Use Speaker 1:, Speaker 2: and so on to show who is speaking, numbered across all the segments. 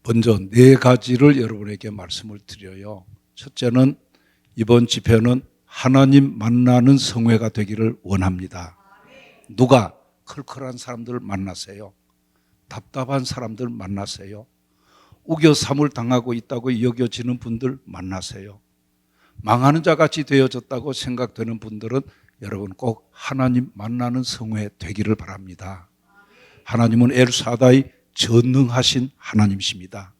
Speaker 1: 먼저 네 가지를 여러분에게 말씀을 드려요. 첫째는 이번 집회는 하나님 만나는 성회가 되기를 원합니다. 누가? 컬컬한 사람들 만나세요. 답답한 사람들 만나세요. 우겨삼을 당하고 있다고 여겨지는 분들 만나세요. 망하는 자같이 되어졌다고 생각되는 분들은 여러분 꼭 하나님 만나는 성회 되기를 바랍니다. 하나님은 엘사다이 전능하신 하나님이십니다.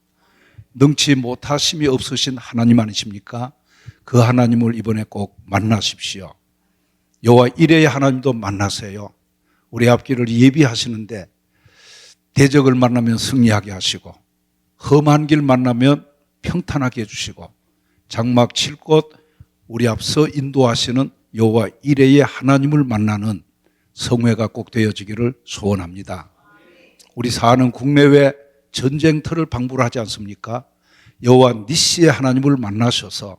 Speaker 1: 능치 못하심이 없으신 하나님 아니십니까? 그 하나님을 이번에 꼭 만나십시오. 여호와 이레의 하나님도 만나세요. 우리 앞길을 예비하시는데 대적을 만나면 승리하게 하시고 험한 길 만나면 평탄하게 해주시고 장막 칠 곳 우리 앞서 인도하시는 여호와 이레의 하나님을 만나는 성회가 꼭 되어지기를 소원합니다. 우리 사는 국내외 전쟁터를 방불 하지 않습니까? 여호와 니시의 하나님을 만나셔서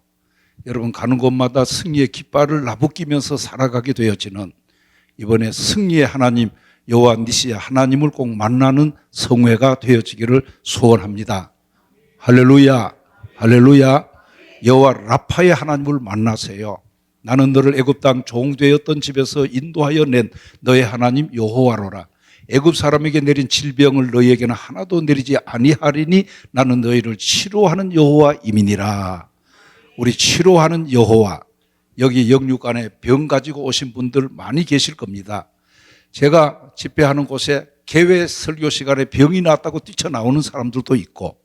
Speaker 1: 여러분 가는 곳마다 승리의 깃발을 나부끼면서 살아가게 되어지는 이번에 승리의 하나님 여호와 니시의 하나님을 꼭 만나는 성회가 되어지기를 소원합니다. 할렐루야, 할렐루야. 여호와 라파의 하나님을 만나세요. 나는 너를 애굽 땅 종되었던 집에서 인도하여 낸 너의 하나님 여호와로라. 애굽 사람에게 내린 질병을 너희에게는 하나도 내리지 아니하리니 나는 너희를 치료하는 여호와임이니라. 우리 치료하는 여호와, 여기 영육 안에 병 가지고 오신 분들 많이 계실 겁니다. 제가 집회하는 곳에 개회 설교 시간에 병이 났다고 뛰쳐나오는 사람들도 있고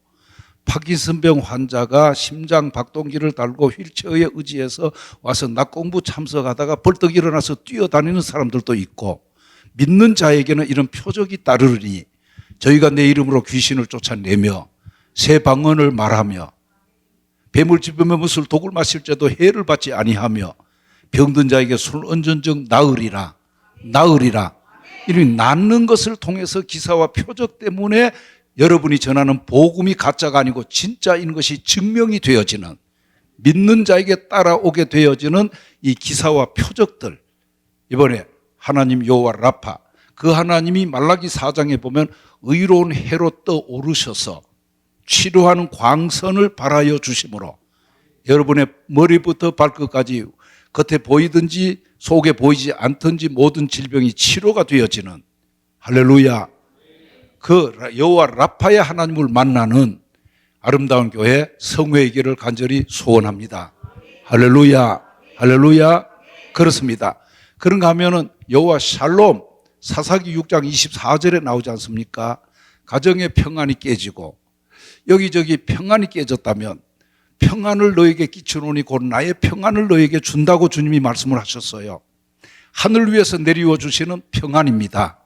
Speaker 1: 파킨슨병 환자가 심장 박동기를 달고 휠체어에 의지해서 와서 낮 공부 참석하다가 벌떡 일어나서 뛰어다니는 사람들도 있고 믿는 자에게는 이런 표적이 따르니 저희가 내 이름으로 귀신을 쫓아내며 새 방언을 말하며 뱀을 집으며 무술 독을 마실 때도 해를 받지 아니하며 병든 자에게 손을 얹은 즉 나으리라. 이름이 낫는 것을 통해서 기사와 표적 때문에 여러분이 전하는 복음이 가짜가 아니고 진짜인 것이 증명이 되어지는 믿는 자에게 따라오게 되어지는 이 기사와 표적들, 이번에 하나님 여호와 라파, 그 하나님이 말라기 4장에 보면 의로운 해로 떠오르셔서 치료하는 광선을 발하여 주심으로 여러분의 머리부터 발끝까지 겉에 보이든지 속에 보이지 않든지 모든 질병이 치료가 되어지는, 할렐루야, 그 여호와 라파의 하나님을 만나는 아름다운 교회 성회이기를 간절히 소원합니다. 할렐루야, 할렐루야. 그렇습니다. 그런가 하면은 여호와 샬롬, 사사기 6장 24절에 나오지 않습니까? 가정의 평안이 깨지고 여기저기 평안이 깨졌다면 평안을 너에게 끼쳐놓으니 곧 나의 평안을 너에게 준다고 주님이 말씀을 하셨어요. 하늘 위에서 내리워 주시는 평안입니다.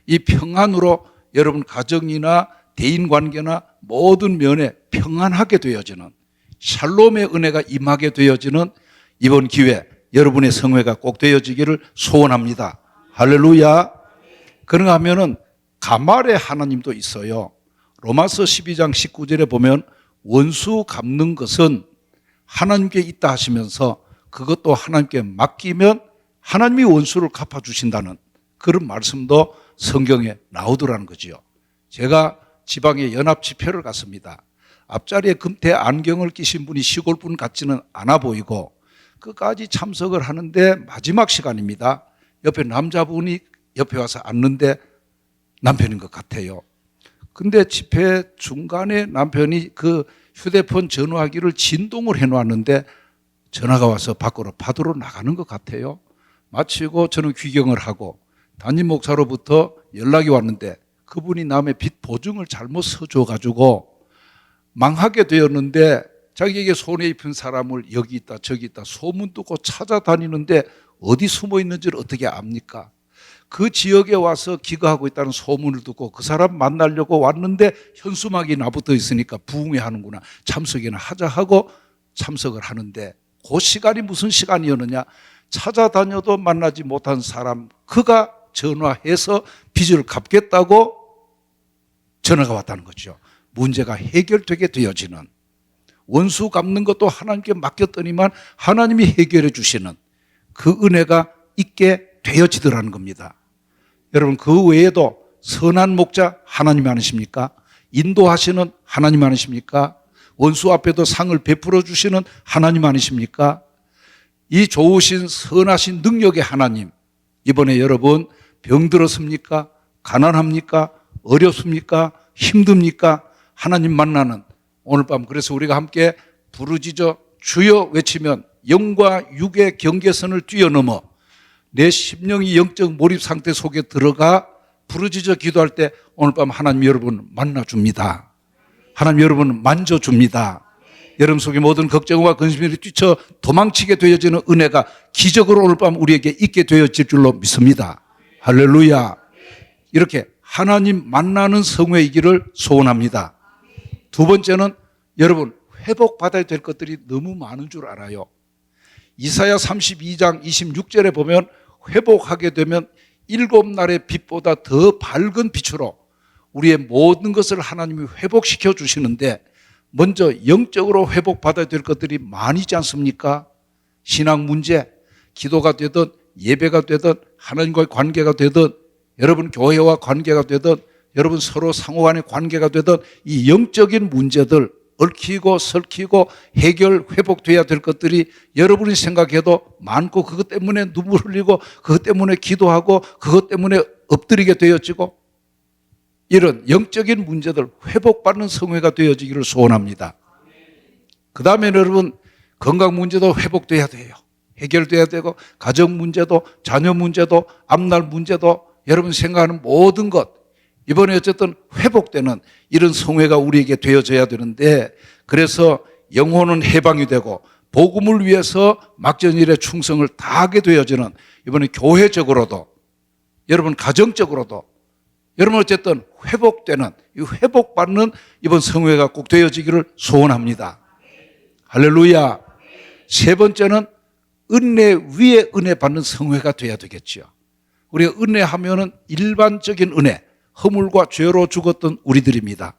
Speaker 1: 이 평안으로 여러분 가정이나 대인관계나 모든 면에 평안하게 되어지는 샬롬의 은혜가 임하게 되어지는 이번 기회 여러분의 성회가 꼭 되어지기를 소원합니다. 할렐루야. 그런가 하면은 가말의 하나님도 있어요. 로마서 12장 19절에 보면 원수 갚는 것은 하나님께 있다 하시면서 그것도 하나님께 맡기면 하나님이 원수를 갚아주신다는 그런 말씀도 성경에 나오더라는 거지요. 제가 지방에 연합 집회를 갔습니다. 앞자리에 금태 안경을 끼신 분이 시골 분 같지는 않아 보이고 끝까지 참석을 하는데 마지막 시간입니다. 옆에 남자분이 옆에 와서 앉는데 남편인 것 같아요. 근데 집회 중간에 남편이 그 휴대폰 전화기를 진동을 해놓았는데 전화가 와서 밖으로 받으러 나가는 것 같아요. 마치고 저는 귀경을 하고 담임 목사로부터 연락이 왔는데 그분이 남의 빚 보증을 잘못 써줘가지고 망하게 되었는데 자기에게 손해 입힌 사람을 여기 있다 저기 있다 소문 듣고 찾아다니는데 어디 숨어 있는지를 어떻게 압니까? 그 지역에 와서 기거하고 있다는 소문을 듣고 그 사람 만나려고 왔는데 현수막이 나붙어 있으니까 부흥회 하는구나, 참석이나 하자 하고 참석을 하는데 그 시간이 무슨 시간이었느냐, 찾아다녀도 만나지 못한 사람 그가 전화해서 빚을 갚겠다고 전화가 왔다는 거죠. 문제가 해결되게 되어지는, 원수 갚는 것도 하나님께 맡겼더니만 하나님이 해결해 주시는 그 은혜가 있게 되어지더라는 겁니다. 여러분 그 외에도 선한 목자 하나님이 아니십니까? 인도하시는 하나님 아니십니까? 원수 앞에도 상을 베풀어 주시는 하나님 아니십니까? 이 좋으신 선하신 능력의 하나님, 이번에 여러분 병들었습니까? 가난합니까? 어렵습니까? 힘듭니까? 하나님 만나는 오늘 밤, 그래서 우리가 함께 부르짖어 주여 외치면 영과 육의 경계선을 뛰어넘어 내 심령이 영적 몰입 상태 속에 들어가 부르짖어 기도할 때 오늘 밤 하나님 여러분 만나줍니다. 하나님 여러분 만져줍니다. 여러분 속에 모든 걱정과 근심이 뛰쳐 도망치게 되어지는 은혜가 기적으로 오늘 밤 우리에게 있게 되어질 줄로 믿습니다. 할렐루야. 이렇게 하나님 만나는 성회이기를 소원합니다. 두 번째는 여러분 회복받아야 될 것들이 너무 많은 줄 알아요. 이사야 32장 26절에 보면 회복하게 되면 7날의 빛보다 더 밝은 빛으로 우리의 모든 것을 하나님이 회복시켜 주시는데, 먼저 영적으로 회복받아야 될 것들이 많이지 않습니까? 신앙 문제, 기도가 되든 예배가 되든 하나님과의 관계가 되든 여러분 교회와 관계가 되든 여러분 서로 상호간의 관계가 되든 이 영적인 문제들 얽히고 설키고 해결 회복돼야 될 것들이 여러분이 생각해도 많고, 그것 때문에 눈물 흘리고 그것 때문에 기도하고 그것 때문에 엎드리게 되어지고, 이런 영적인 문제들 회복받는 성회가 되어지기를 소원합니다. 그 다음에 여러분 건강 문제도 회복돼야 돼요. 해결돼야 되고, 가정 문제도 자녀 문제도 앞날 문제도 여러분 생각하는 모든 것, 이번에 어쨌든 회복되는 이런 성회가 우리에게 되어져야 되는데, 그래서 영혼은 해방이 되고 복음을 위해서 막전일의 충성을 다하게 되어지는, 이번에 교회적으로도 여러분 가정적으로도 여러분 어쨌든 회복되는, 이 회복받는 이번 성회가 꼭 되어지기를 소원합니다. 할렐루야. 세 번째는 은혜 위에 은혜 받는 성회가 되어야 되겠죠. 우리가 은혜 하면은 일반적인 은혜, 허물과 죄로 죽었던 우리들입니다.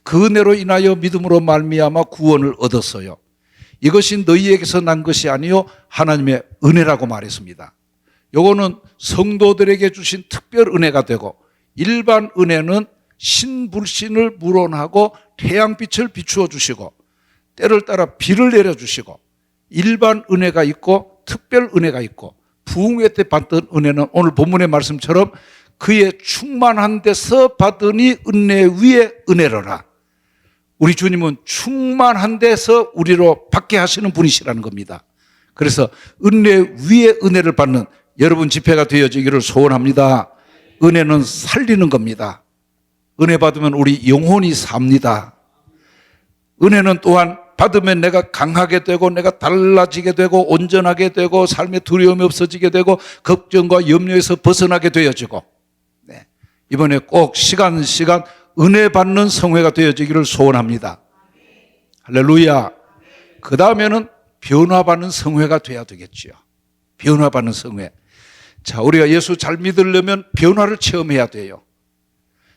Speaker 1: 그 은혜로 인하여 믿음으로 말미암아 구원을 얻었어요. 이것이 너희에게서 난 것이 아니요 하나님의 은혜라고 말했습니다. 요거는 성도들에게 주신 특별 은혜가 되고, 일반 은혜는 신불신을 물원하고 태양빛을 비추어 주시고 때를 따라 비를 내려주시고, 일반 은혜가 있고 특별 은혜가 있고, 부흥회 때 받던 은혜는 오늘 본문의 말씀처럼 그의 충만한 데서 받으니 은혜 위에 은혜로라. 우리 주님은 충만한 데서 우리로 받게 하시는 분이시라는 겁니다. 그래서 은혜 위에 은혜를 받는 여러분 집회가 되어지기를 소원합니다. 은혜는 살리는 겁니다. 은혜 받으면 우리 영혼이 삽니다. 은혜는 또한 받으면 내가 강하게 되고 내가 달라지게 되고 온전하게 되고 삶의 두려움이 없어지게 되고 걱정과 염려에서 벗어나게 되어지고, 네, 이번에 꼭 시간 은혜 받는 성회가 되어지기를 소원합니다. 할렐루야. 그 다음에는 변화받는 성회가 돼야 되겠죠. 변화받는 성회. 자, 우리가 예수 잘 믿으려면 변화를 체험해야 돼요.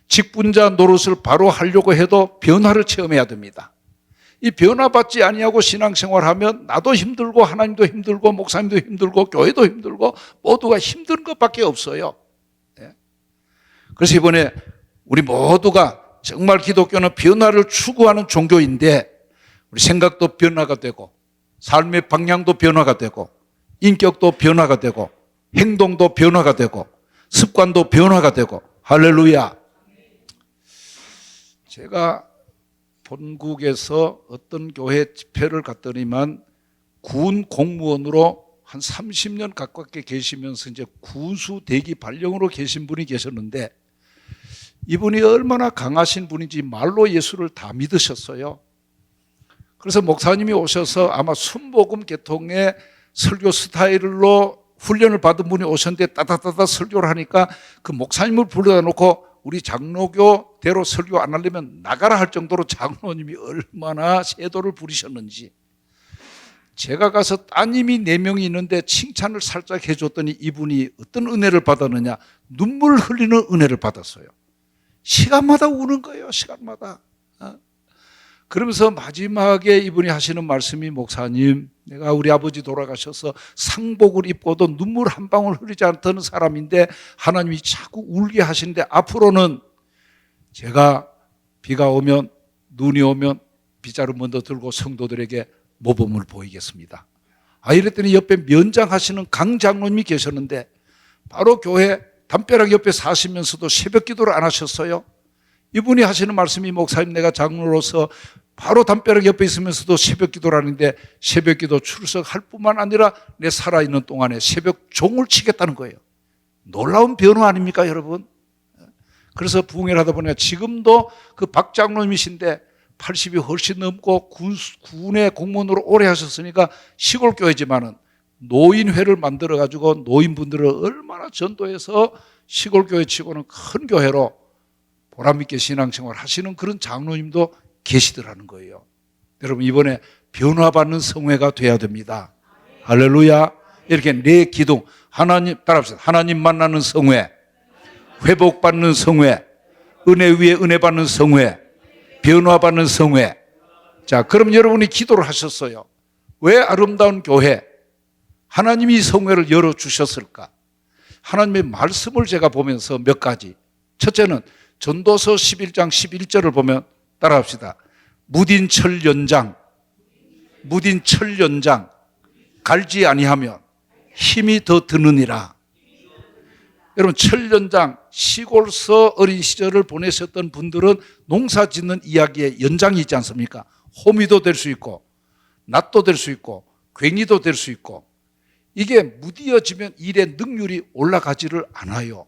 Speaker 1: 직분자 노릇을 바로 하려고 해도 변화를 체험해야 됩니다. 이 변화받지 아니하고 신앙생활하면 나도 힘들고 하나님도 힘들고 목사님도 힘들고 교회도 힘들고 모두가 힘든 것밖에 없어요. 그래서 이번에 우리 모두가 정말 기독교는 변화를 추구하는 종교인데, 우리 생각도 변화가 되고 삶의 방향도 변화가 되고 인격도 변화가 되고 행동도 변화가 되고 습관도 변화가 되고, 할렐루야. 제가 본국에서 어떤 교회 집회를 갔더니만 군 공무원으로 한 30년 가깝게 계시면서 이제 군수 대기 발령으로 계신 분이 계셨는데, 이분이 얼마나 강하신 분인지 말로 예수를 다 믿으셨어요. 그래서 목사님이 오셔서 아마 순복음 계통의 설교 스타일로 훈련을 받은 분이 오셨는데 따다다다 설교를 하니까 그 목사님을 불러다 놓고 우리 장로교대로 설교 안 하려면 나가라 할 정도로 장로님이 얼마나 세도를 부리셨는지, 제가 가서 따님이 4명이 있는데 칭찬을 살짝 해줬더니 이분이 어떤 은혜를 받았느냐, 눈물 흘리는 은혜를 받았어요. 시간마다 우는 거예요. 시간마다. 그러면서 마지막에 이분이 하시는 말씀이, 목사님, 내가 우리 아버지 돌아가셔서 상복을 입고도 눈물 한 방울 흐리지 않던 사람인데 하나님이 자꾸 울게 하시는데 앞으로는 제가 비가 오면, 눈이 오면 빗자루 먼저 들고 성도들에게 모범을 보이겠습니다. 이랬더니 옆에 면장하시는 강 장로님이 계셨는데 바로 교회 담벼락 옆에 사시면서도 새벽 기도를 안 하셨어요. 이분이 하시는 말씀이, 목사님 내가 장로로서 바로 담벼락 옆에 있으면서도 새벽 기도를 하는데 새벽 기도 출석할 뿐만 아니라 내 살아있는 동안에 새벽 종을 치겠다는 거예요. 놀라운 변화 아닙니까 여러분? 그래서 부흥회를 하다 보니까 지금도 그 박 장로님이신데 80이 훨씬 넘고 군의 공무원으로 오래 하셨으니까 시골 교회지만은 노인회를 만들어 가지고 노인분들을 얼마나 전도해서 시골 교회 치고는 큰 교회로 보람있게 신앙생활 하시는 그런 장로님도 계시더라는 거예요. 여러분 이번에 변화받는 성회가 돼야 됩니다. 할렐루야. 이렇게 내 기둥, 하나님 따라합시다. 하나님 만나는 성회, 회복받는 성회, 은혜 위에 은혜 받는 성회, 변화받는 성회. 자, 그럼 여러분이 기도를 하셨어요. 왜 아름다운 교회, 하나님이 이 성회를 열어주셨을까? 하나님의 말씀을 제가 보면서 몇 가지. 첫째는 전도서 11장 11절을 보면 따라합시다. 무딘 철 연장, 갈지 아니하면 힘이 더 드느니라. 여러분 철 연장, 시골서 어린 시절을 보내셨던 분들은 농사 짓는 이야기에 연장이 있지 않습니까? 호미도 될 수 있고 낫도 될 수 있고 괭이도 될 수 있고, 이게 무디어지면 일의 능률이 올라가지를 않아요.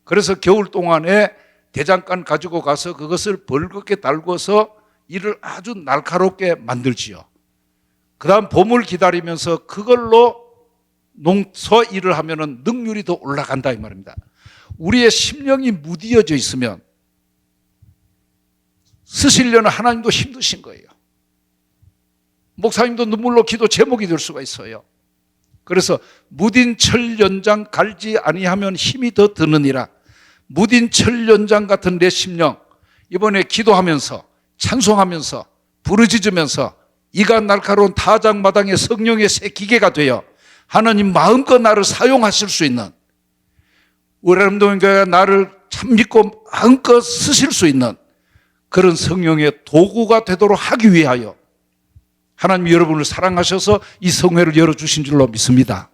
Speaker 1: 그래서 겨울 동안에 대장간 가지고 가서 그것을 벌겋게 달궈서 일을 아주 날카롭게 만들지요. 그 다음 봄을 기다리면서 그걸로 농서 일을 하면은 능률이 더 올라간다 이 말입니다. 우리의 심령이 무디어져 있으면 쓰시려는 하나님도 힘드신 거예요. 목사님도 눈물로 기도 제목이 될 수가 있어요. 그래서 무딘 철 연장 갈지 아니하면 힘이 더 드느니라. 무딘 철 연장 같은 내 심령, 이번에 기도하면서 찬송하면서 부르짖으면서 이가 날카로운 타작마당의 성령의 새 기계가 되어 하나님 마음껏 나를 사용하실 수 있는, 우리 아름다운교회가 나를 참 믿고 마음껏 쓰실 수 있는 그런 성령의 도구가 되도록 하기 위하여 하나님이 여러분을 사랑하셔서 이 성회를 열어주신 줄로 믿습니다.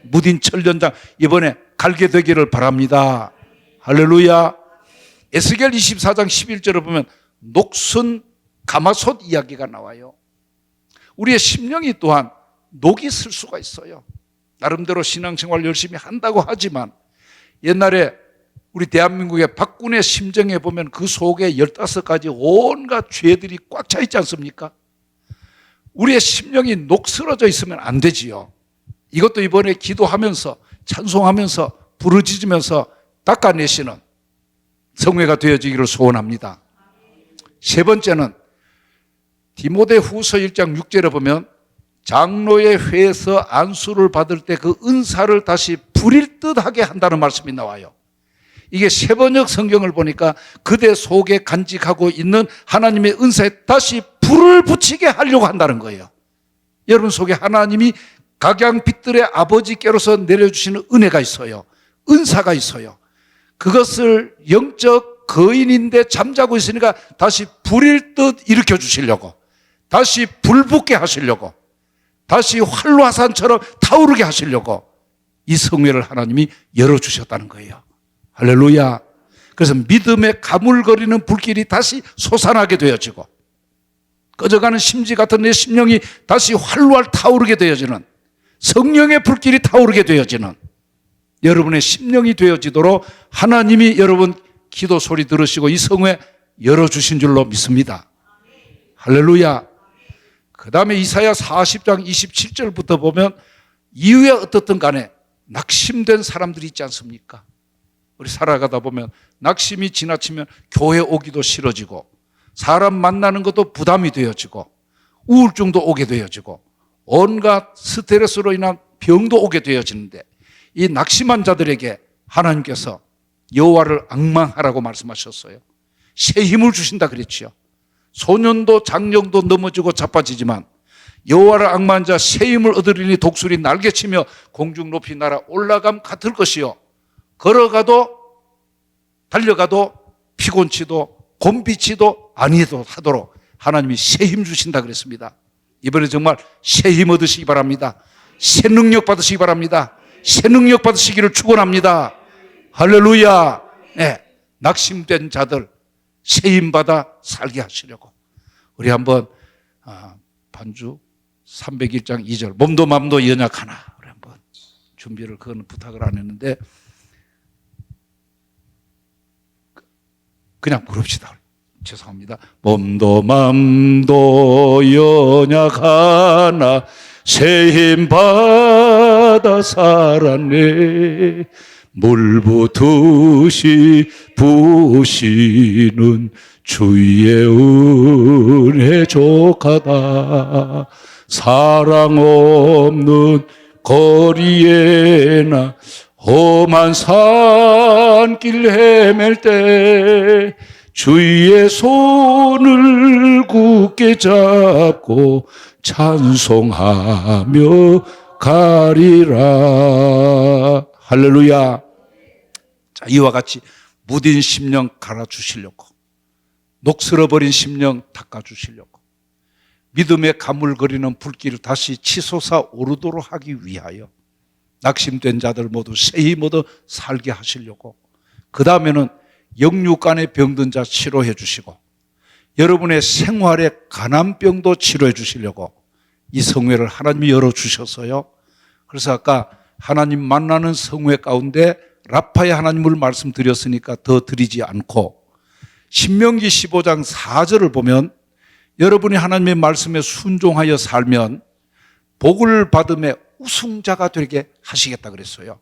Speaker 1: 무딘 철연장 이번에 갈게 되기를 바랍니다. 할렐루야. 에스겔 24장 11절을 보면 녹슨 가마솥 이야기가 나와요. 우리의 심령이 또한 녹이 쓸 수가 있어요. 나름대로 신앙생활 열심히 한다고 하지만 옛날에 우리 대한민국의 박군의 심정에 보면 그 속에 15가지 온갖 죄들이 꽉 차 있지 않습니까? 우리의 심령이 녹슬어져 있으면 안 되지요. 이것도 이번에 기도하면서 찬송하면서 부르짖으면서 닦아내시는 성회가 되어지기를 소원합니다. 세 번째는 디모데후서 1장 6절에 보면 장로의 회에서 안수를 받을 때 그 은사를 다시 부릴 듯하게 한다는 말씀이 나와요. 이게 세번역 성경을 보니까 그대 속에 간직하고 있는 하나님의 은사에 다시 불을 붙이게 하려고 한다는 거예요. 여러분 속에 하나님이 각양빛들의 아버지께로서 내려주시는 은혜가 있어요. 은사가 있어요. 그것을 영적 거인인데 잠자고 있으니까 다시 불일 듯 일으켜 주시려고, 다시 불붙게 하시려고, 다시 활화산처럼 타오르게 하시려고 이 성회를 하나님이 열어주셨다는 거예요. 할렐루야. 그래서 믿음의 가물거리는 불길이 다시 솟아나게 되어지고 꺼져가는 심지 같은 내 심령이 다시 활활 타오르게 되어지는, 성령의 불길이 타오르게 되어지는 여러분의 심령이 되어지도록 하나님이 여러분 기도 소리 들으시고 이 성회 열어주신 줄로 믿습니다. 할렐루야. 그 다음에 이사야 40장 27절부터 보면 이후에 어떻든 간에 낙심된 사람들이 있지 않습니까? 우리 살아가다 보면 낙심이 지나치면 교회 오기도 싫어지고 사람 만나는 것도 부담이 되어지고 우울증도 오게 되어지고 온갖 스트레스로 인한 병도 오게 되어지는데, 이 낙심한 자들에게 하나님께서 여호와를 앙망하라고 말씀하셨어요. 새 힘을 주신다 그랬죠. 소년도 장령도 넘어지고 자빠지지만 여호와를 앙망한 자 새 힘을 얻으리니 독수리 날개치며 공중 높이 날아 올라감 같을 것이요 걸어가도 달려가도 피곤치도 곤비치도 아니해도 하도록 하나님이 새 힘 주신다 그랬습니다. 이번에 정말 새 힘 얻으시기 바랍니다. 새 능력 받으시기 바랍니다. 새 능력 받으시기를 축원합니다. 할렐루야. 네, 낙심된 자들 새 힘 받아 살게 하시려고 우리 한번 반주 301장 2절 몸도 마음도 연약하나 우리 한번 준비를 그건 부탁을 안 했는데 그냥 부릅시다. 죄송합니다. 몸도 마음도 연약하나 새 힘 받아 살았네. 물부듯이 부으시는 주의 은혜 족하다. 사랑 없는 거리에나 험한 산길 헤맬 때 주의 손을 굳게 잡고 찬송하며 가리라. 할렐루야. 자, 이와 같이 무딘 심령 갈아주시려고, 녹슬어버린 심령 닦아주시려고, 믿음에 가물거리는 불길을 다시 치솟아 오르도록 하기 위하여 낙심된 자들 모두 새 힘 얻어 살게 하시려고, 그 다음에는 영육간에 병든 자 치료해 주시고 여러분의 생활의 가난병도 치료해 주시려고 이 성회를 하나님이 열어주셨어요. 그래서 아까 하나님 만나는 성회 가운데 라파의 하나님을 말씀드렸으니까 더 드리지 않고 신명기 15장 4절을 보면 여러분이 하나님의 말씀에 순종하여 살면 복을 받음에 우승자가 되게 하시겠다 그랬어요.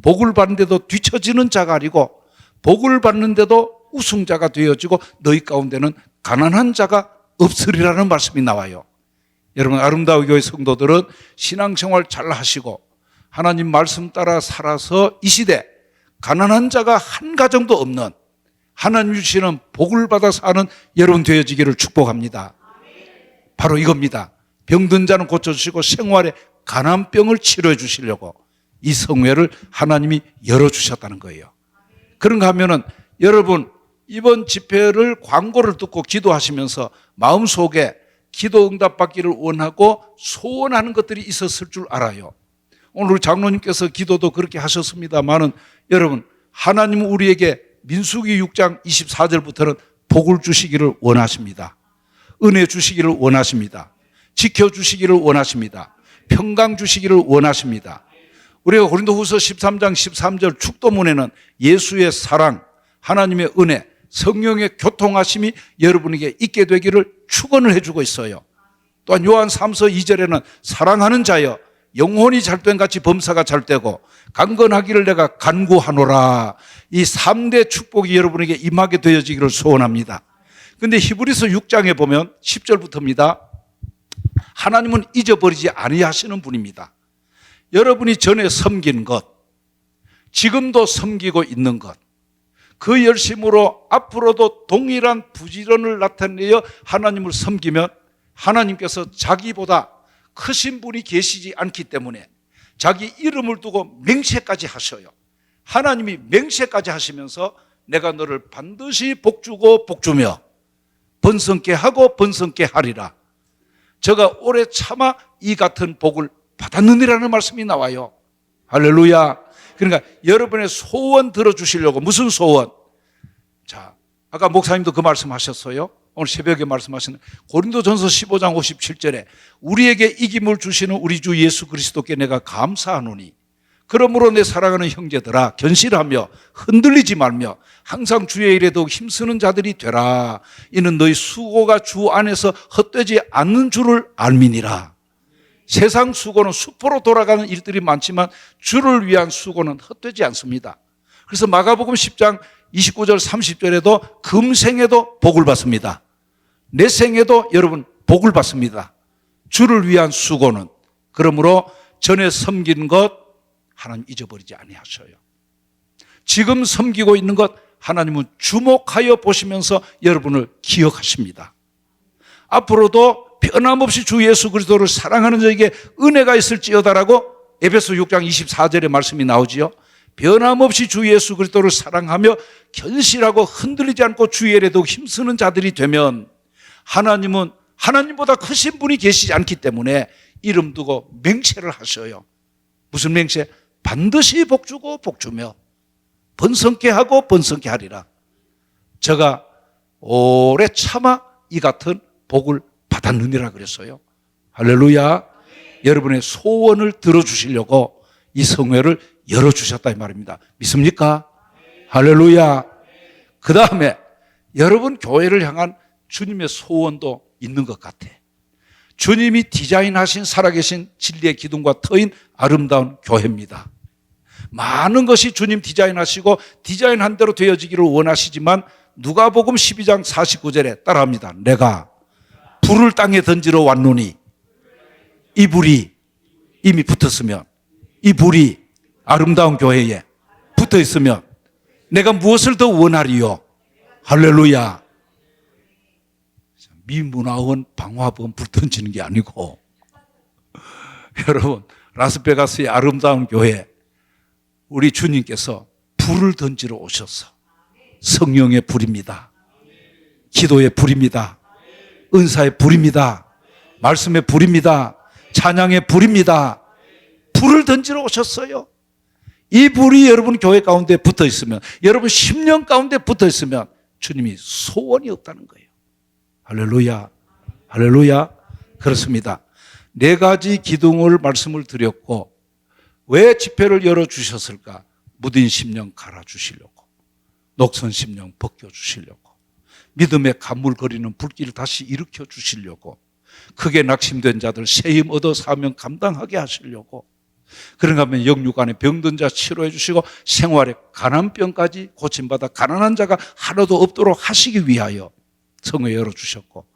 Speaker 1: 복을 받는데도 뒤처지는 자가 아니고 복을 받는데도 우승자가 되어지고 너희 가운데는 가난한 자가 없으리라는 말씀이 나와요. 여러분, 아름다운 교회 성도들은 신앙생활 잘 하시고 하나님 말씀 따라 살아서 이 시대 가난한 자가 한 가정도 없는 하나님 주시는 복을 받아 사는 여러분 되어지기를 축복합니다. 바로 이겁니다. 병든 자는 고쳐주시고 생활에 가난병을 치료해 주시려고 이 성회를 하나님이 열어주셨다는 거예요. 그런가 하면은 여러분 이번 집회를 광고를 듣고 기도하시면서 마음속에 기도 응답 받기를 원하고 소원하는 것들이 있었을 줄 알아요. 오늘 우리 장로님께서 기도도 그렇게 하셨습니다만은 여러분 하나님은 우리에게 민수기 6장 24절부터는 복을 주시기를 원하십니다. 은혜 주시기를 원하십니다. 지켜주시기를 원하십니다. 평강 주시기를 원하십니다. 우리가 고린도후서 13장 13절 축도문에는 예수의 사랑, 하나님의 은혜, 성령의 교통하심이 여러분에게 있게 되기를 축원을 해주고 있어요. 또한 요한 3서 2절에는 사랑하는 자여 영혼이 잘된 같이 범사가 잘되고 강건하기를 내가 간구하노라. 이 3대 축복이 여러분에게 임하게 되어지기를 소원합니다. 그런데 히브리서 6장에 보면 10절부터입니다. 하나님은 잊어버리지 아니하시는 분입니다. 여러분이 전에 섬긴 것, 지금도 섬기고 있는 것, 그 열심으로 앞으로도 동일한 부지런을 나타내어 하나님을 섬기면 하나님께서 자기보다 크신 분이 계시지 않기 때문에 자기 이름을 두고 맹세까지 하셔요. 하나님이 맹세까지 하시면서 내가 너를 반드시 복주고 복주며 번성케 하고 번성케 하리라. 저가 오래 참아 이 같은 복을 받았느니라는 말씀이 나와요. 할렐루야. 그러니까 여러분의 소원 들어주시려고. 무슨 소원? 자, 아까 목사님도 그 말씀 하셨어요. 오늘 새벽에 말씀하시는 고린도전서 15장 57절에 우리에게 이김을 주시는 우리 주 예수 그리스도께 내가 감사하노니 그러므로 내 사랑하는 형제들아 견실하며 흔들리지 말며 항상 주의 일에 더욱 힘쓰는 자들이 되라. 이는 너희 수고가 주 안에서 헛되지 않는 줄을 알미니라. 세상 수고는 수포로 돌아가는 일들이 많지만 주를 위한 수고는 헛되지 않습니다. 그래서 마가복음 10장 29절 30절에도 금생에도 복을 받습니다. 내 생에도 여러분 복을 받습니다. 주를 위한 수고는. 그러므로 전에 섬긴 것 하나님 잊어버리지 아니하셔요. 지금 섬기고 있는 것 하나님은 주목하여 보시면서 여러분을 기억하십니다. 앞으로도 변함없이 주 예수 그리스도를 사랑하는 자에게 은혜가 있을지어다라고 에베소 6장 24절의 말씀이 나오지요. 변함없이 주 예수 그리스도를 사랑하며 견실하고 흔들리지 않고 주의 일에도 힘쓰는 자들이 되면 하나님은 하나님보다 크신 분이 계시지 않기 때문에 이름 두고 맹세를 하셔요. 무슨 맹세? 반드시 복주고 복주며 번성케 하고 번성케 하리라. 제가 오래 참아 이 같은 복을 받았느니라 그랬어요. 할렐루야. 여러분의 소원을 들어주시려고 이 성회를 열어주셨다 이 말입니다. 믿습니까? 할렐루야. 그 다음에 여러분 교회를 향한 주님의 소원도 있는 것 같아. 주님이 디자인하신 살아계신 진리의 기둥과 터인 아름다운 교회입니다. 많은 것이 주님 디자인하시고 디자인한 대로 되어지기를 원하시지만 누가복음 12장 49절에 따라합니다. 내가 불을 땅에 던지러 왔노니 이 불이 이미 붙었으면, 이 불이 아름다운 교회에 붙어 있으면 내가 무엇을 더 원하리요? 할렐루야. 미문화원 방화범 불 던지는 게 아니고 여러분 라스베가스의 아름다운 교회 우리 주님께서 불을 던지러 오셔서 성령의 불입니다. 기도의 불입니다. 은사의 불입니다. 말씀의 불입니다. 찬양의 불입니다. 불을 던지러 오셨어요. 이 불이 여러분 교회 가운데 붙어 있으면, 여러분 10년 가운데 붙어 있으면 주님이 소원이 없다는 거예요. 할렐루야. 할렐루야. 그렇습니다. 네 가지 기둥을 말씀을 드렸고 왜 집회를 열어주셨을까? 무딘 심령 갈아주시려고, 녹선 심령 벗겨주시려고, 믿음의 가물거리는 불길을 다시 일으켜 주시려고, 크게 낙심된 자들 세임 얻어 사명 감당하게 하시려고, 그런가 하면 영육간에 병든 자 치료해 주시고 생활의 가난병까지 고침받아 가난한 자가 하나도 없도록 하시기 위하여 성회 열어주셨고,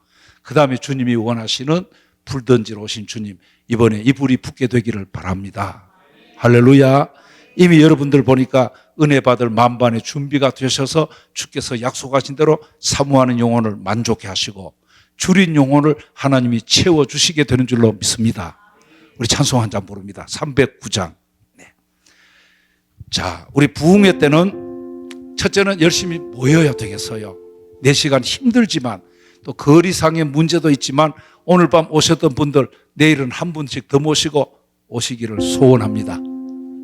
Speaker 1: 그 다음에 주님이 원하시는 불 던지러 오신 주님, 이번에 이 불이 붙게 되기를 바랍니다. 할렐루야. 이미 여러분들 보니까 은혜 받을 만반의 준비가 되셔서 주께서 약속하신 대로 사모하는 영혼을 만족해 하시고 줄인 영혼을 하나님이 채워주시게 되는 줄로 믿습니다. 우리 찬송 한 장 부릅니다. 309장. 네. 자, 우리 부흥회 때는 첫째는 열심히 모여야 되겠어요. 4시간 힘들지만 또 거리상의 문제도 있지만 오늘 밤 오셨던 분들 내일은 한 분씩 더 모시고 오시기를 소원합니다.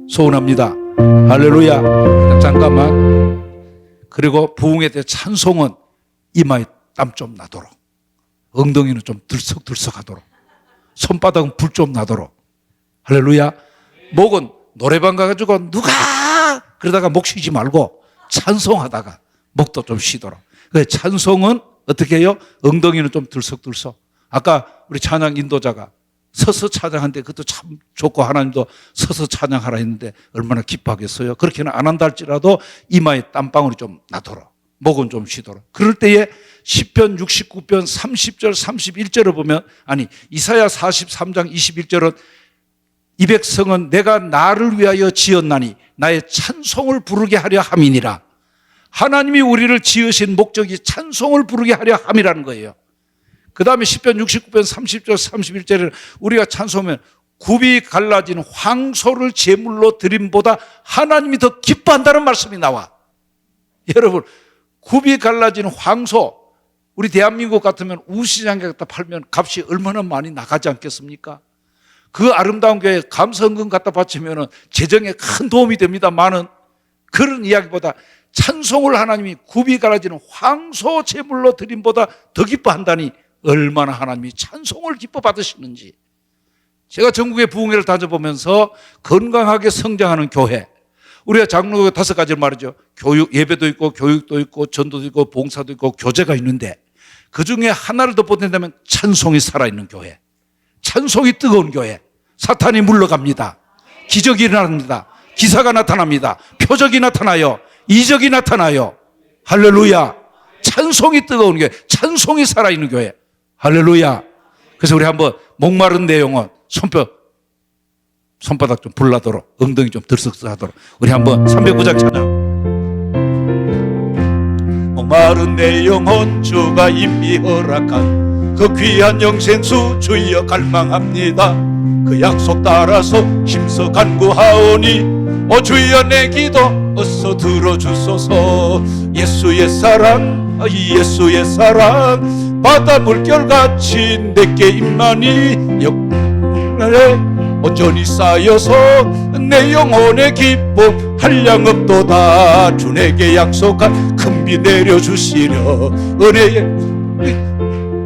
Speaker 1: 소원합니다. 할렐루야. 잠깐만. 그리고 부흥회 때 찬송은 이마에 땀 좀 나도록, 엉덩이는 좀 들썩들썩하도록, 손바닥은 불 좀 나도록. 할렐루야. 목은 노래방 가가지고 누가 그러다가 목 쉬지 말고 찬송하다가 목도 좀 쉬도록. 찬송은 어떻게 해요? 엉덩이는 좀 들썩들썩. 아까 우리 찬양 인도자가 서서 찬양하는데 그것도 참 좋고 하나님도 서서 찬양하라 했는데 얼마나 기뻐하겠어요. 그렇게는 안 한다 할지라도 이마에 땀방울이 좀 나도록, 목은 좀 쉬도록. 그럴 때에 시편 69편 30절 31절을 보면, 아니 이사야 43장 21절은 이 백성은 내가 나를 위하여 지었나니 나의 찬송을 부르게 하려 함이니라. 하나님이 우리를 지으신 목적이 찬송을 부르게 하려 함이라는 거예요. 그 다음에 시편 69편 30절 31절에는 우리가 찬송하면 굽이 갈라진 황소를 제물로 드림보다 하나님이 더 기뻐한다는 말씀이 나와. 여러분, 굽이 갈라진 황소, 우리 대한민국 같으면 우시장에 갖다 팔면 값이 얼마나 많이 나가지 않겠습니까? 그 아름다운 교회에 감성금 갖다 바치면 재정에 큰 도움이 됩니다만은 그런 이야기보다 찬송을 하나님이 굽이 갈라지는 황소 제물로 드림보다 더 기뻐한다니 얼마나 하나님이 찬송을 기뻐 받으시는지. 제가 전국의 부흥회를 다녀보면서 건강하게 성장하는 교회, 우리가 장로교 5가지를 말이죠. 교육, 예배도 있고 교육도 있고 전도도 있고 봉사도 있고 교제가 있는데 그 중에 하나를 더 보탠다면 찬송이 살아있는 교회, 찬송이 뜨거운 교회. 사탄이 물러갑니다. 기적이 일어납니다. 기사가 나타납니다. 표적이 나타나요. 이적이 나타나요. 할렐루야. 찬송이 뜨거운 교회, 찬송이 살아있는 교회. 할렐루야. 그래서 우리 한번 목마른 내 영혼, 손바닥 좀 불나도록, 엉덩이 좀 들썩하도록 우리 한번 309장 찬양. 목마른 내 영혼 주가 임히 허락한 그 귀한 영생수 주여 갈망합니다. 그 약속 따라서 힘써 간구하오니 오 주여 내 기도 어서 들어주소서. 예수의 사랑 예수의 사랑 바다 물결같이 내게 임하니 역날에 온전히 쌓여서 내 영혼의 기쁨 한량없도다. 주 내게 약속한 큰 비 내려주시려 은혜의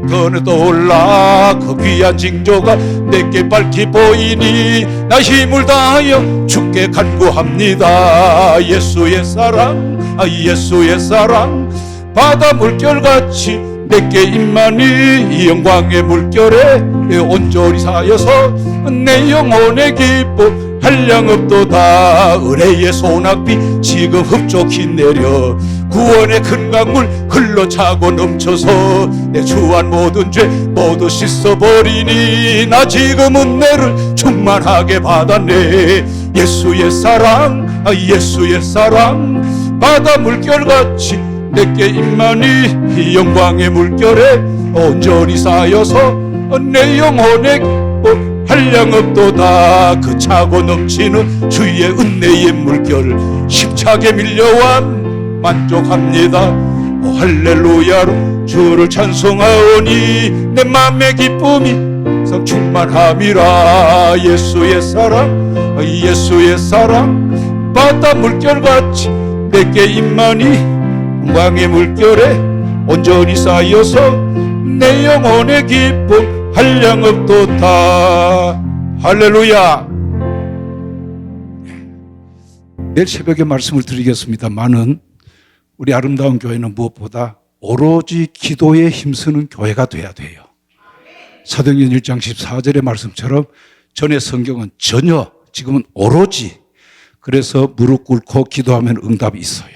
Speaker 1: 그늘도 올라 그 귀한 징조가 내게 밝히 보이니 나 힘을 다하여 주께 간구합니다. 예수의 사랑 예수의 사랑 바다 물결같이 내게 임하니 영광의 물결에 온전히 쌓여서 내 영혼의 기쁨 한량없도다. 은혜의 소낙비 지금 흡족히 내려 구원의 큰 강물 흘러차고 넘쳐서 내 주한 모든 죄 모두 씻어버리니 나 지금 은혜를 충만하게 받았네. 예수의 사랑 예수의 사랑 바다 물결같이 내게 임하니 영광의 물결에 온전히 쌓여서 내 영혼의 기쁨 한량없도다. 그 차고 넘치는 주의 은혜의 물결 힘차게 밀려와 만족합니다. 오 할렐루야로 주를 찬송하오니 내 맘의 기쁨이 충만함이라. 예수의 사랑 예수의 사랑 바다 물결같이 내게 임하니 영광의 물결에 온전히 쌓여서 내 영혼의 기쁨 한량없도다. 할렐루야. 내일 새벽에 말씀을 드리겠습니다마는 우리 아름다운 교회는 무엇보다 오로지 기도에 힘쓰는 교회가 돼야 돼요. 사도행전 1장 14절의 말씀처럼 전에 성경은 전혀 지금은 오로지 그래서 무릎 꿇고 기도하면 응답이 있어요.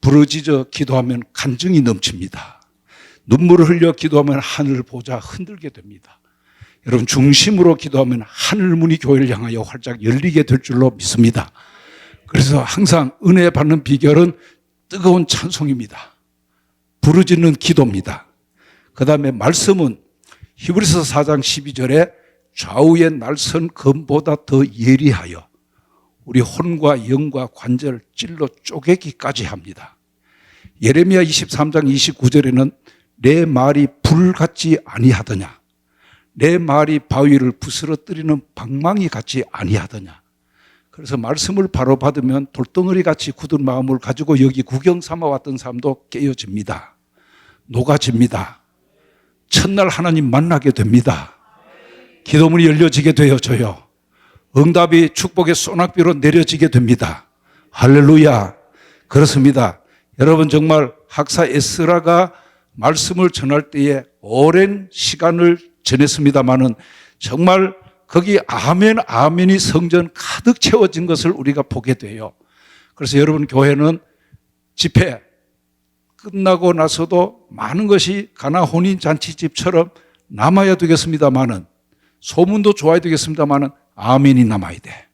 Speaker 1: 부르짖어 기도하면 간증이 넘칩니다. 눈물을 흘려 기도하면 하늘을 보자 흔들게 됩니다. 여러분 중심으로 기도하면 하늘문이 교회를 향하여 활짝 열리게 될 줄로 믿습니다. 그래서 항상 은혜 받는 비결은 뜨거운 찬송입니다. 부르짖는 기도입니다. 그 다음에 말씀은 히브리서 4장 12절에 좌우의 날선 검보다 더 예리하여 우리 혼과 영과 관절을 찔러 쪼개기까지 합니다. 예레미야 23장 29절에는 내 말이 불같지 아니하더냐, 내 말이 바위를 부스러뜨리는 방망이 같지 아니하더냐. 그래서 말씀을 바로 받으면 돌덩어리 같이 굳은 마음을 가지고 여기 구경 삼아 왔던 사람도 깨어집니다. 녹아집니다. 첫날 하나님 만나게 됩니다. 기도문이 열려지게 되어져요. 응답이 축복의 소낙비로 내려지게 됩니다. 할렐루야. 그렇습니다. 여러분 정말 학사 에스라가 말씀을 전할 때에 오랜 시간을 지냈습니다마는 정말 거기 아멘 아멘이 성전 가득 채워진 것을 우리가 보게 돼요. 그래서 여러분 교회는 집회 끝나고 나서도 많은 것이 가나 혼인잔치집처럼 남아야 되겠습니다마는 소문도 좋아야 되겠습니다마는 아멘이 남아야 돼.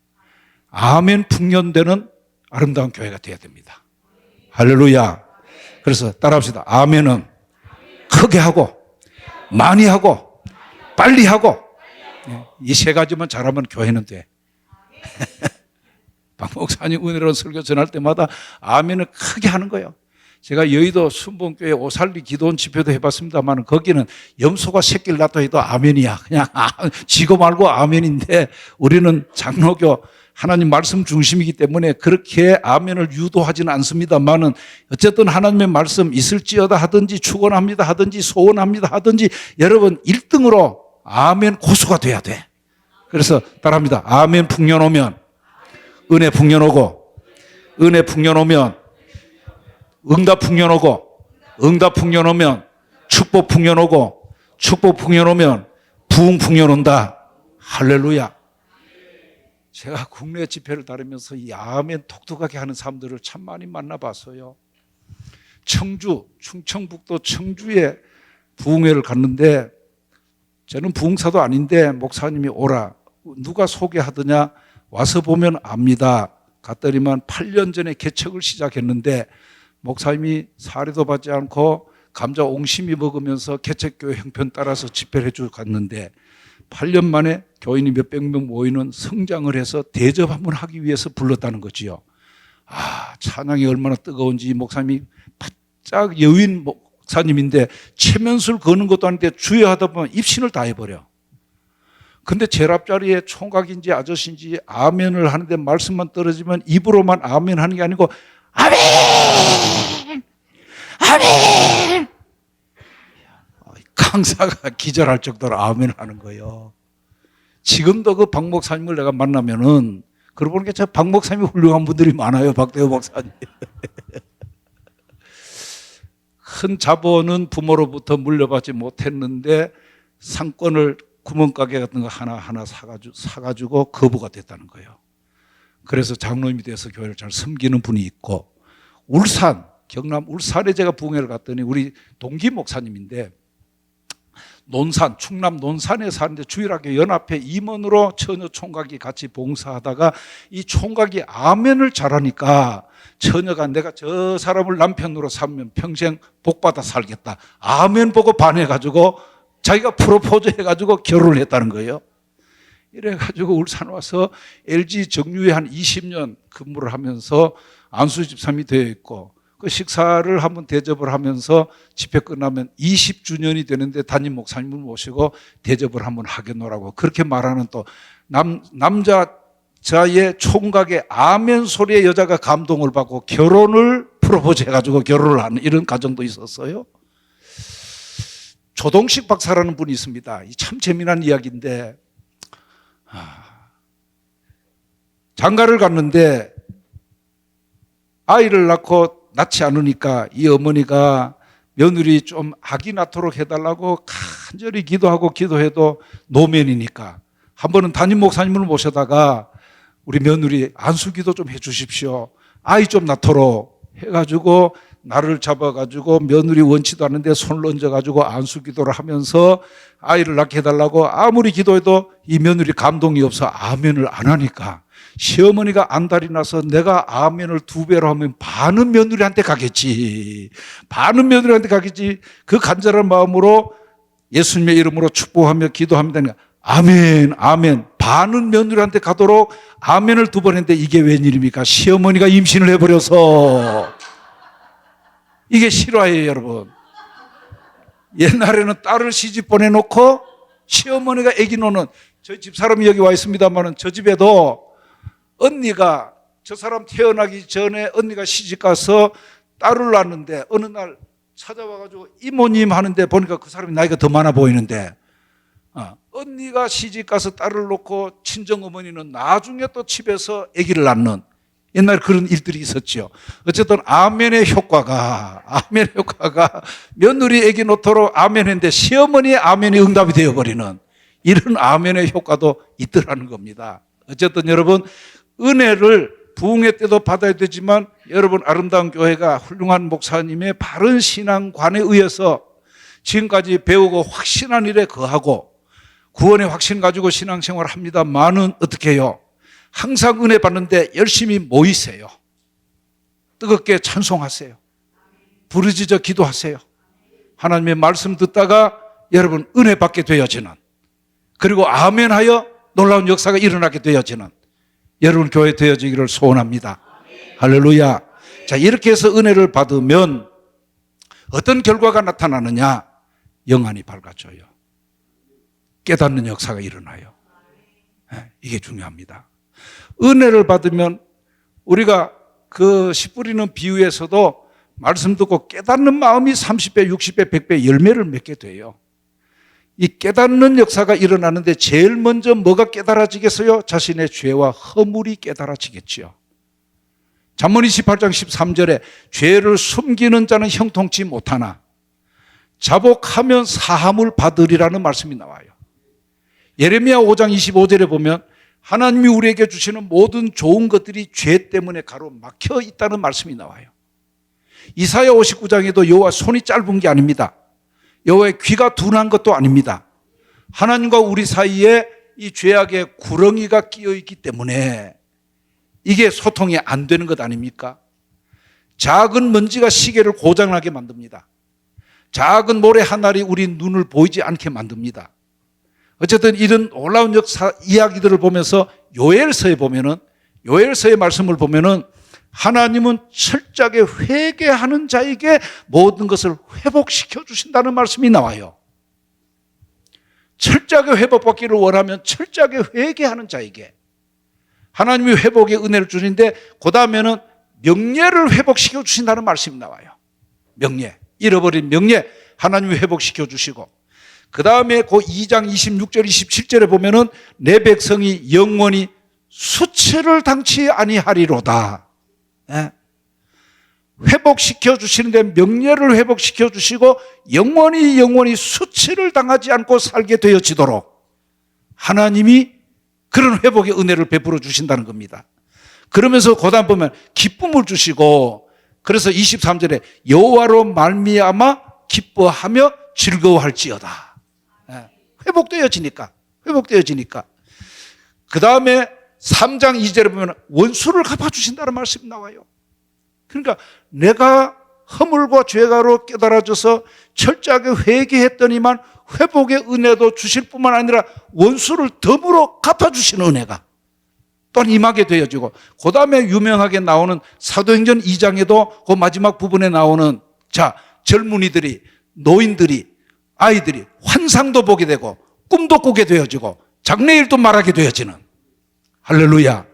Speaker 1: 아멘 풍년되는 아름다운 교회가 되어야 됩니다. 할렐루야. 그래서 따라합시다. 아멘은 크게 하고 많이 하고 빨리 하고 이 세 가지만 잘하면 교회는 돼. 박 목사님 은혜로운 설교 전할 때마다 아멘을 크게 하는 거예요. 제가 여의도 순봉교회 오살리 기도원 집회도 해봤습니다만 거기는 염소가 새끼를 낳다 해도 아멘이야. 그냥 지고 말고 아멘인데 우리는 장로교 하나님 말씀 중심이기 때문에 그렇게 아멘을 유도하지는 않습니다만은 어쨌든 하나님의 말씀 있을지어다 하든지 축원합니다 하든지 소원합니다 하든지 여러분 1등으로 아멘 고수가 돼야 돼. 그래서 따라합니다. 아멘 풍년 오면 은혜 풍년 오고 은혜 풍년 오면 응답 풍년 오고 응답 풍년 오면 축복 풍년 오고 축복 풍년 오면 부흥 풍년 온다. 할렐루야. 제가 국내 집회를 다니면서 이 아멘 독특하게 하는 사람들을 참 많이 만나봤어요. 청주, 충청북도 청주에 부흥회를 갔는데 저는 부흥사도 아닌데 목사님이 오라. 누가 소개하더냐 와서 보면 압니다. 갔더니만 8년 전에 개척을 시작했는데 목사님이 사례도 받지 않고 감자 옹심이 먹으면서 개척교회 형편 따라서 집회를 해주고 갔는데 8년 만에 교인이 몇백 명 모이는 성장을 해서 대접 한번 하기 위해서 불렀다는 거지요. 찬양이 얼마나 뜨거운지. 목사님이 바짝 여인 목사님인데 체면술 거는 것도 아닌데 주여 하다 보면 입신을 다 해버려. 근데 제랍자리에 총각인지 아저씨인지 아멘을 하는데 말씀만 떨어지면 입으로만 아멘 하는 게 아니고 아멘! 아멘! 강사가 기절할 정도로 아멘 하는 거예요. 지금도 그 박 목사님을 내가 만나면은, 그러고 보니까 저 박 목사님이 훌륭한 분들이 많아요. 박대호 목사님. 큰 자본은 부모로부터 물려받지 못했는데 상권을 구멍가게 같은 거 하나하나 사가지고 거부가 됐다는 거예요. 그래서 장로님이 돼서 교회를 잘 섬기는 분이 있고, 울산, 경남 울산에 제가 부흥회를 갔더니 우리 동기 목사님인데, 논산, 충남 논산에 사는데 주일학교 연합회 임원으로 처녀 총각이 같이 봉사하다가 이 총각이 아멘을 잘하니까 처녀가 내가 저 사람을 남편으로 삼으면 평생 복받아 살겠다, 아멘 보고 반해가지고 자기가 프로포즈 해가지고 결혼을 했다는 거예요. 이래가지고 울산 와서 LG 정유에 한 20년 근무를 하면서 안수 집사님이 되어 있고, 그 식사를 한번 대접을 하면서 집회 끝나면 20주년이 되는데 담임 목사님을 모시고 대접을 한번 하겠노라고 그렇게 말하는, 또 남자의 총각의 아멘 소리에 여자가 감동을 받고 결혼을 프로포즈 해가지고 결혼을 하는 이런 가정도 있었어요. 조동식 박사라는 분이 있습니다. 참 재미난 이야기인데, 장가를 갔는데 아이를 낳지 않으니까 이 어머니가 며느리 좀 아기 낳도록 해달라고 간절히 기도해도 노면이니까 한 번은 담임 목사님을 모셔다가 우리 며느리 안수기도 좀 해주십시오, 아이 좀 낳도록 해가지고 나를 잡아가지고 며느리 원치도 않는데 손을 얹어가지고 안수기도를 하면서 아이를 낳게 해달라고 아무리 기도해도 이 며느리 감동이 없어 아멘을 안 하니까 시어머니가 안달이 나서 내가 아멘을 2배로 하면 반은 며느리한테 가겠지, 그 간절한 마음으로 예수님의 이름으로 축복하며 기도합니다. 아멘, 아멘. 반은 며느리한테 가도록 아멘을 2번 했는데 이게 웬일입니까? 시어머니가 임신을 해버려서. 이게 실화예요, 여러분. 옛날에는 딸을 시집 보내놓고 시어머니가 아기 노는, 저희 집사람이 여기 와 있습니다만 저 집에도 언니가, 저 사람 태어나기 전에 언니가 시집가서 딸을 낳았는데 어느 날 찾아와가지고 이모님 하는데 보니까 그 사람이 나이가 더 많아 보이는데, 언니가 시집가서 딸을 놓고 친정어머니는 나중에 또 집에서 아기를 낳는, 옛날에 그런 일들이 있었죠. 어쨌든 아멘의 효과가 며느리 아기 놓도록 아멘했는데 시어머니의 아멘이 응답이 되어버리는 이런 아멘의 효과도 있더라는 겁니다. 어쨌든 여러분, 은혜를 부흥회 때도 받아야 되지만 여러분, 아름다운 교회가 훌륭한 목사님의 바른 신앙관에 의해서 지금까지 배우고 확신한 일에 거하고 구원의 확신 가지고 신앙생활을 합니다만은 어떻게 해요? 항상 은혜 받는데 열심히 모이세요. 뜨겁게 찬송하세요. 부르짖어 기도하세요. 하나님의 말씀 듣다가 여러분 은혜 받게 되어지는, 그리고 아멘하여 놀라운 역사가 일어나게 되어지는 여러분 교회 되어지기를 소원합니다. 할렐루야. 자, 이렇게 해서 은혜를 받으면 어떤 결과가 나타나느냐? 영안이 밝아져요. 깨닫는 역사가 일어나요. 이게 중요합니다. 은혜를 받으면 우리가 그 씨 뿌리는 비유에서도 말씀 듣고 깨닫는 마음이 30배, 60배, 100배 열매를 맺게 돼요. 이 깨닫는 역사가 일어나는데 제일 먼저 뭐가 깨달아지겠어요? 자신의 죄와 허물이 깨달아지겠지요. 잠언 28장 13절에 죄를 숨기는 자는 형통치 못하나 자복하면 사함을 받으리라는 말씀이 나와요. 예레미야 5장 25절에 보면 하나님이 우리에게 주시는 모든 좋은 것들이 죄 때문에 가로막혀 있다는 말씀이 나와요. 이사야 59장에도 여호와 손이 짧은 게 아닙니다. 여호와의 귀가 둔한 것도 아닙니다. 하나님과 우리 사이에 이 죄악의 구렁이가 끼어 있기 때문에 이게 소통이 안 되는 것 아닙니까? 작은 먼지가 시계를 고장나게 만듭니다. 작은 모래 하나리 우리 눈을 보이지 않게 만듭니다. 어쨌든 이런 놀라운 역사 이야기들을 보면서 요엘서에 보면은, 요엘서의 말씀을 보면은 하나님은 철저하게 회개하는 자에게 모든 것을 회복시켜 주신다는 말씀이 나와요. 철저하게 회복받기를 원하면 철저하게 회개하는 자에게 하나님이 회복의 은혜를 주시는데, 그 다음에는 명예를 회복시켜 주신다는 말씀이 나와요. 명예, 잃어버린 명예 하나님이 회복시켜 주시고, 그 다음에 그 2장 26절 27절에 보면은 내 백성이 영원히 수치를 당치 아니하리로다. 예. 회복시켜 주시는데 명예를 회복시켜 주시고 영원히 수치를 당하지 않고 살게 되어지도록 하나님이 그런 회복의 은혜를 베풀어 주신다는 겁니다. 그러면서 그 다음 보면 기쁨을 주시고, 그래서 23절에 여호와로 말미암아 기뻐하며 즐거워할지어다. 회복되어지니까. 그 다음에 3장 2절에 보면 원수를 갚아주신다는 말씀이 나와요. 그러니까 내가 허물과 죄가로 깨달아져서 철저하게 회개했더니만 회복의 은혜도 주실 뿐만 아니라 원수를 더불어 갚아주시는 은혜가 또한 임하게 되어지고, 그 다음에 유명하게 나오는 사도행전 2장에도 그 마지막 부분에 나오는, 자, 젊은이들이, 노인들이, 아이들이 환상도 보게 되고 꿈도 꾸게 되어지고 장래일도 말하게 되어지는, 할렐루야.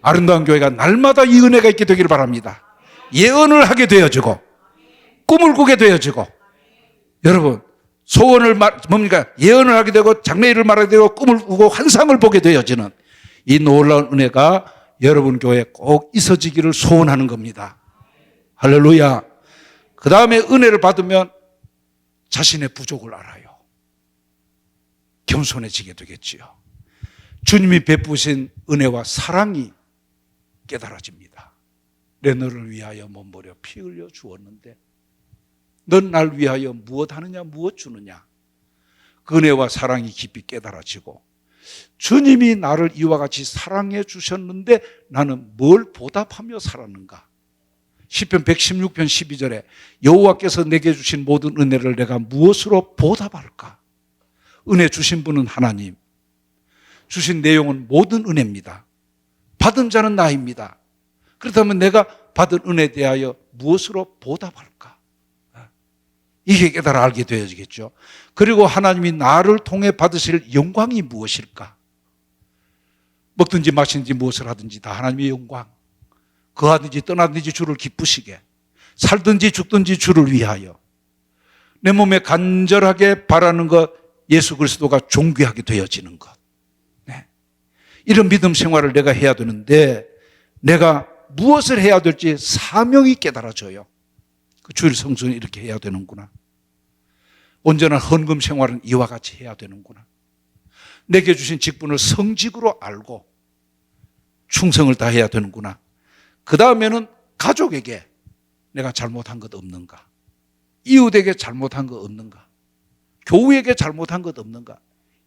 Speaker 1: 아름다운 교회가 날마다 이 은혜가 있게 되기를 바랍니다. 예언을 하게 되어지고 꿈을 꾸게 되어지고, 여러분 소원을 뭡니까? 예언을 하게 되고 장래일을 말하게 되고 꿈을 꾸고 환상을 보게 되어지는 이 놀라운 은혜가 여러분 교회에 꼭 있어지기를 소원하는 겁니다. 할렐루야. 그 다음에 은혜를 받으면 자신의 부족을 알아요. 겸손해지게 되겠지요. 주님이 베푸신 은혜와 사랑이 깨달아집니다. 내 너를 위하여 몸버려 피 흘려 주었는데 넌 날 위하여 무엇 하느냐, 무엇 주느냐. 그 은혜와 사랑이 깊이 깨달아지고, 주님이 나를 이와 같이 사랑해 주셨는데 나는 뭘 보답하며 살았는가. 시편 116편 12절에 여호와께서 내게 주신 모든 은혜를 내가 무엇으로 보답할까. 은혜 주신 분은 하나님, 주신 내용은 모든 은혜입니다. 받은 자는 나입니다. 그렇다면 내가 받은 은혜에 대하여 무엇으로 보답할까? 이게 깨달아 알게 되어지겠죠. 그리고 하나님이 나를 통해 받으실 영광이 무엇일까? 먹든지 마시든지 무엇을 하든지 다 하나님의 영광. 거하든지 떠나든지 주를 기쁘시게, 살든지 죽든지 주를 위하여 내 몸에 간절하게 바라는 것, 예수 그리스도가 존귀하게 되어지는 것. 네. 이런 믿음 생활을 내가 해야 되는데 내가 무엇을 해야 될지 사명이 깨달아져요. 그 주일 성수는 이렇게 해야 되는구나. 온전한 헌금 생활은 이와 같이 해야 되는구나. 내게 주신 직분을 성직으로 알고 충성을 다해야 되는구나. 그 다음에는 가족에게 내가 잘못한 것 없는가? 이웃에게 잘못한 것 없는가? 교우에게 잘못한 것 없는가?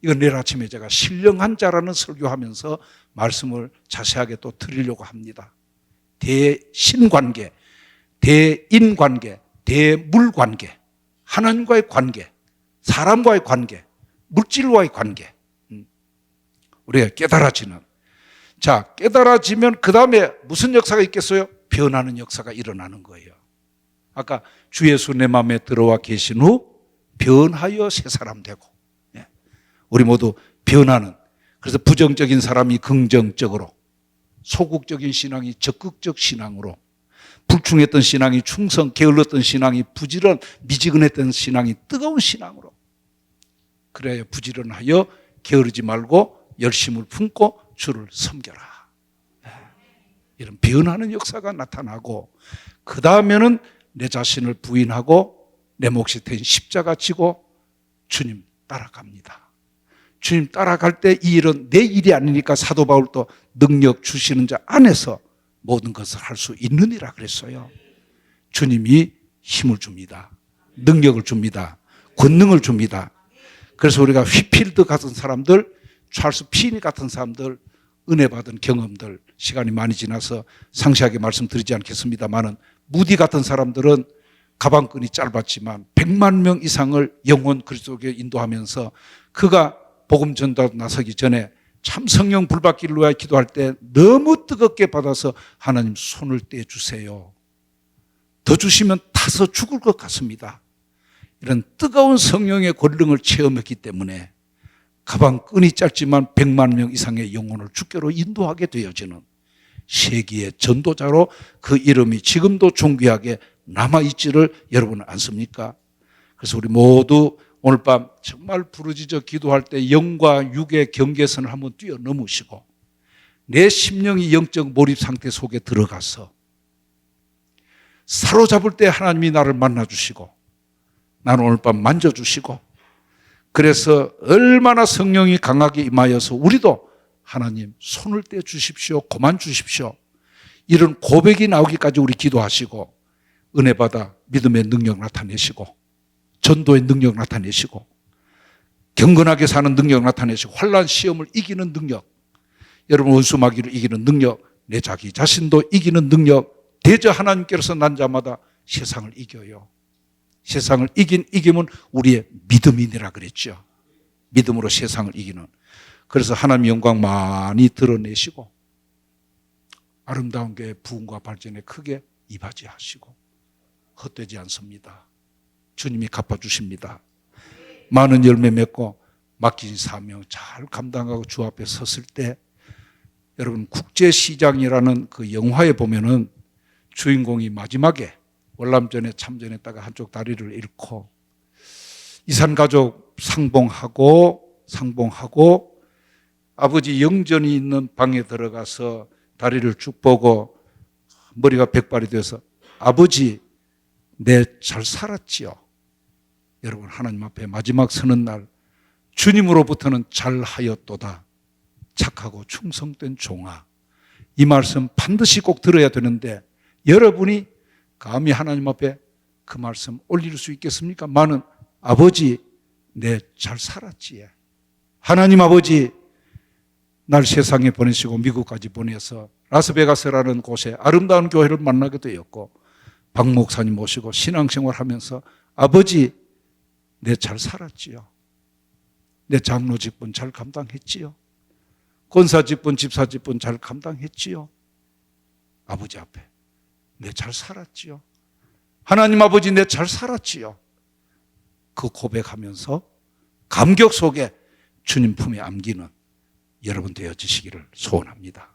Speaker 1: 이건 내일 아침에 제가 신령한 자라는 설교하면서 말씀을 자세하게 또 드리려고 합니다. 대신관계, 대인관계, 대물관계, 하나님과의 관계, 사람과의 관계, 물질과의 관계, 우리가 깨달아지는. 자, 깨달아지면 그 다음에 무슨 역사가 있겠어요? 변하는 역사가 일어나는 거예요. 아까 주 예수 내 마음에 들어와 계신 후 변하여 새 사람 되고, 우리 모두 변하는. 그래서 부정적인 사람이 긍정적으로, 소극적인 신앙이 적극적 신앙으로, 불충했던 신앙이 충성, 게을렀던 신앙이 부지런, 미지근했던 신앙이 뜨거운 신앙으로, 그래야 부지런하여 게으르지 말고 열심을 품고 주를 섬겨라. 이런 변하는 역사가 나타나고, 그 다음에는 내 자신을 부인하고 내 몫이 된 십자가 지고 주님 따라갑니다. 주님 따라갈 때 이 일은 내 일이 아니니까 사도 바울도 능력 주시는 자 안에서 모든 것을 할 수 있느니라 그랬어요. 주님이 힘을 줍니다. 능력을 줍니다. 권능을 줍니다. 그래서 우리가 휘필드 같은 사람들, 찰스 피니 같은 사람들, 은혜 받은 경험들, 시간이 많이 지나서 상세하게 말씀드리지 않겠습니다만은, 무디 같은 사람들은 가방끈이 짧았지만 100만 명 이상을 영혼 그리스도께 인도하면서 그가 복음 전도 나서기 전에 참 성령 불받기를 위하여 기도할 때 너무 뜨겁게 받아서 하나님 손을 떼주세요. 더 주시면 타서 죽을 것 같습니다. 이런 뜨거운 성령의 권능을 체험했기 때문에 가방 끈이 짧지만 100만 명 이상의 영혼을 주께로 인도하게 되어지는 세계의 전도자로 그 이름이 지금도 존귀하게 남아있지를 여러분은 않습니까? 그래서 우리 모두 오늘 밤 정말 부르짖어 기도할 때 영과 육의 경계선을 한번 뛰어넘으시고 내 심령이 영적 몰입 상태 속에 들어가서 사로잡을 때 하나님이 나를 만나주시고 나는 오늘 밤 만져주시고 그래서 얼마나 성령이 강하게 임하여서 우리도 하나님 손을 떼 주십시오. 그만 주십시오. 이런 고백이 나오기까지 우리 기도하시고 은혜 받아 믿음의 능력 나타내시고 전도의 능력 나타내시고 경건하게 사는 능력 나타내시고 환난 시험을 이기는 능력, 여러분 원수마귀를 이기는 능력, 내 자기 자신도 이기는 능력, 대저 하나님께서 난 자마다 세상을 이겨요. 세상을 이김은 우리의 믿음이니라 그랬죠. 믿음으로 세상을 이기는. 그래서 하나님 영광 많이 드러내시고 아름다운 교회 부흥과 발전에 크게 이바지하시고 헛되지 않습니다. 주님이 갚아주십니다. 많은 열매 맺고 맡긴 사명 잘 감당하고 주 앞에 섰을 때 여러분 국제시장이라는 그 영화에 보면은 주인공이 마지막에 월남전에 참전했다가 한쪽 다리를 잃고 이산가족 상봉하고 아버지 영전이 있는 방에 들어가서 다리를 쭉 보고 머리가 백발이 돼서 아버지 내 잘 살았지요. 여러분 하나님 앞에 마지막 서는 날 주님으로부터는 잘하였도다. 착하고 충성된 종아. 이 말씀 반드시 꼭 들어야 되는데 여러분이 감히 하나님 앞에 그 말씀 올릴 수 있겠습니까? 많은 아버지 내 잘 살았지에. 하나님 아버지 날 세상에 보내시고 미국까지 보내서 라스베가스라는 곳에 아름다운 교회를 만나게 되었고 박 목사님 모시고 신앙생활하면서 아버지 내 잘 살았지요. 내 장로 직분 잘 감당했지요. 권사 직분, 집사 직분 잘 감당했지요. 아버지 앞에 내 잘 살았지요. 하나님 아버지 내 잘 살았지요. 그 고백하면서 감격 속에 주님 품에 안기는 여러분 되어지시기를 소원합니다.